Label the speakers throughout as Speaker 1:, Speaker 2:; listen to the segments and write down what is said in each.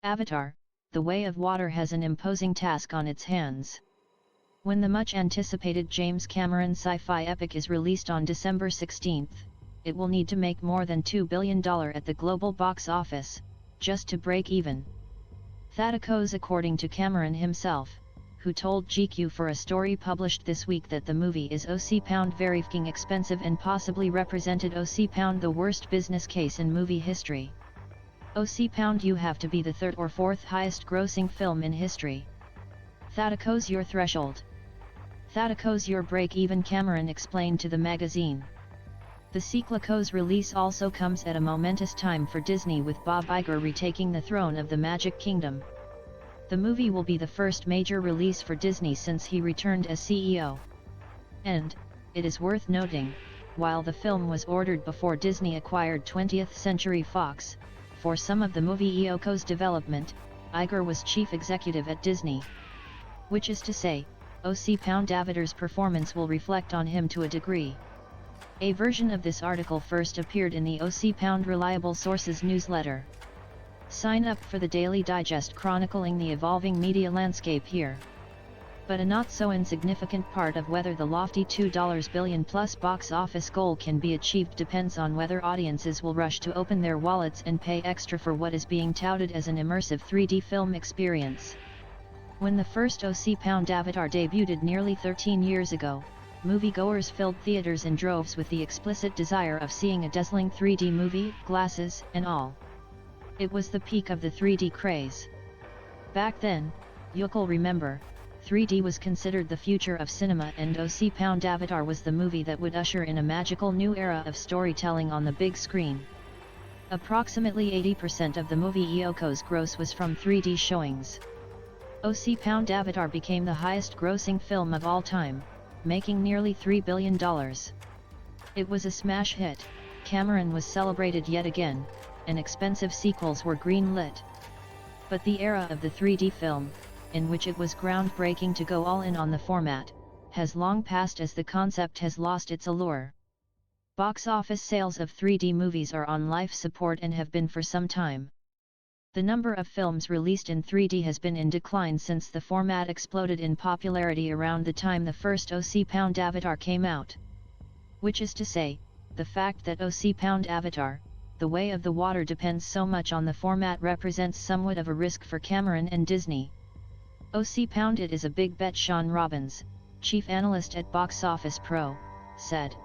Speaker 1: Avatar, The Way of Water has an imposing task on its hands. When the much-anticipated James Cameron sci-fi epic is released on December 16, it will need to make more than $2 billion at the global box office, just to break even. That goes according to Cameron himself, who told GQ for a story published this week that the movie is £pound very fing expensive and possibly represented £pound the worst business case in movie history. £pound you have to be the third or fourth highest grossing film in history. That goes your threshold. That goes your break-even, Cameron explained to the magazine. The sequel's release also comes at a momentous time for Disney, with Bob Iger retaking the throne of the Magic Kingdom. The movie will be the first major release for Disney since he returned as CEO. And, it is worth noting, while the film was ordered before Disney acquired 20th Century Fox, for some of the movie EOKO's development, Iger was chief executive at Disney. Which is to say, £pound Avatar's performance will reflect on him to a degree. A version of this article first appeared in the £pound Reliable Sources newsletter. Sign up for the daily digest chronicling the evolving media landscape here. But a not so insignificant part of whether the lofty $2 billion plus box office goal can be achieved depends on whether audiences will rush to open their wallets and pay extra for what is being touted as an immersive 3D film experience. When the first £pound Avatar debuted nearly 13 years ago, moviegoers filled theaters in droves with the explicit desire of seeing a dazzling 3D movie, glasses and all. It was the peak of the 3D craze. Back then, you'll remember, 3D was considered the future of cinema, and £pound Avatar was the movie that would usher in a magical new era of storytelling on the big screen. Approximately 80% of the movie EOKO's gross was from 3D showings. £pound Avatar became the highest grossing film of all time, making nearly $3 billion. It was a smash hit. Cameron was celebrated yet again, and expensive sequels were green-lit. But the era of the 3D film, in which it was groundbreaking to go all in on the format, has long passed as the concept has lost its allure. Box office sales of 3D movies are on life support and have been for some time. The number of films released in 3D has been in decline since the format exploded in popularity around the time the first £pound Avatar came out. Which is to say, the fact that £pound Avatar, The Way of the Water depends so much on the format represents somewhat of a risk for Cameron and Disney. £pound it is a big bet, Sean Robbins, chief analyst at Box Office Pro, said.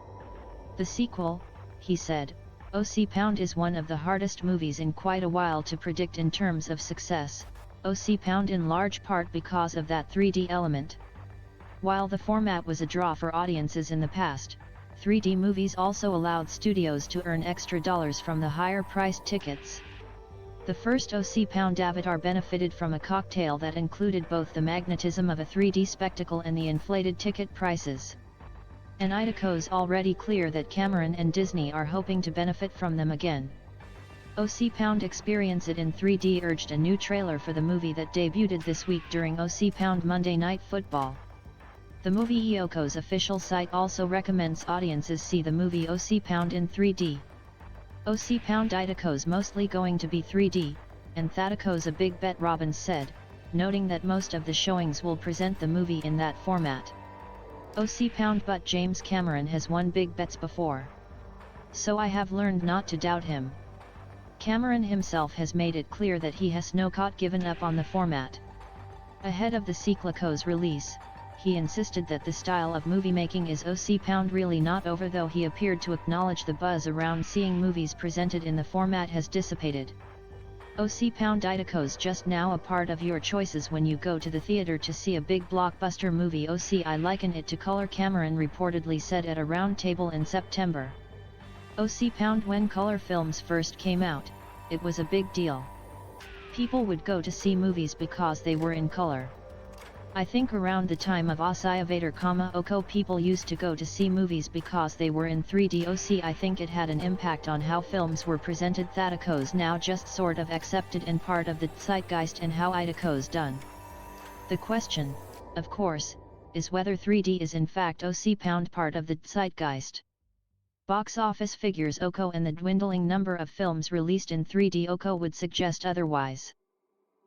Speaker 1: The sequel, he said, £pound is one of the hardest movies in quite a while to predict in terms of success, £pound in large part because of that 3D element. While the format was a draw for audiences in the past, 3D movies also allowed studios to earn extra dollars from the higher-priced tickets. The first £pound Avatar benefited from a cocktail that included both the magnetism of a 3D spectacle and the inflated ticket prices. And it's already clear that Cameron and Disney are hoping to benefit from them again. £pound Experience It in 3D urged a new trailer for the movie that debuted this week during £pound Monday Night Football. The movie EOKO's official site also recommends audiences see the movie £pound in 3D. £pound Idako's mostly going to be 3D, and Thadako's a big bet, Robbins said, noting that most of the showings will present the movie in that format. £pound but James Cameron has won big bets before. So I have learned not to doubt him. Cameron himself has made it clear that he has not given up on the format. Ahead of the sequel's release, he insisted that the style of movie making is £pound really not over, though he appeared to acknowledge the buzz around seeing movies presented in the format has dissipated. £pound Idako's just now a part of your choices when you go to the theater to see a big blockbuster movie. I liken it to color, Cameron reportedly said at a round table in September. £pound when color films first came out, it was a big deal. People would go to see movies because they were in color. I think around the time of Avatar, Oko people used to go to see movies because they were in 3D. I think it had an impact on how films were presented. Thadako's now just sort of accepted and part of the zeitgeist and how Idako's done. The question, of course, is whether 3D is in fact £pound part of the zeitgeist. Box office figures Oko and the dwindling number of films released in 3D Oko would suggest otherwise.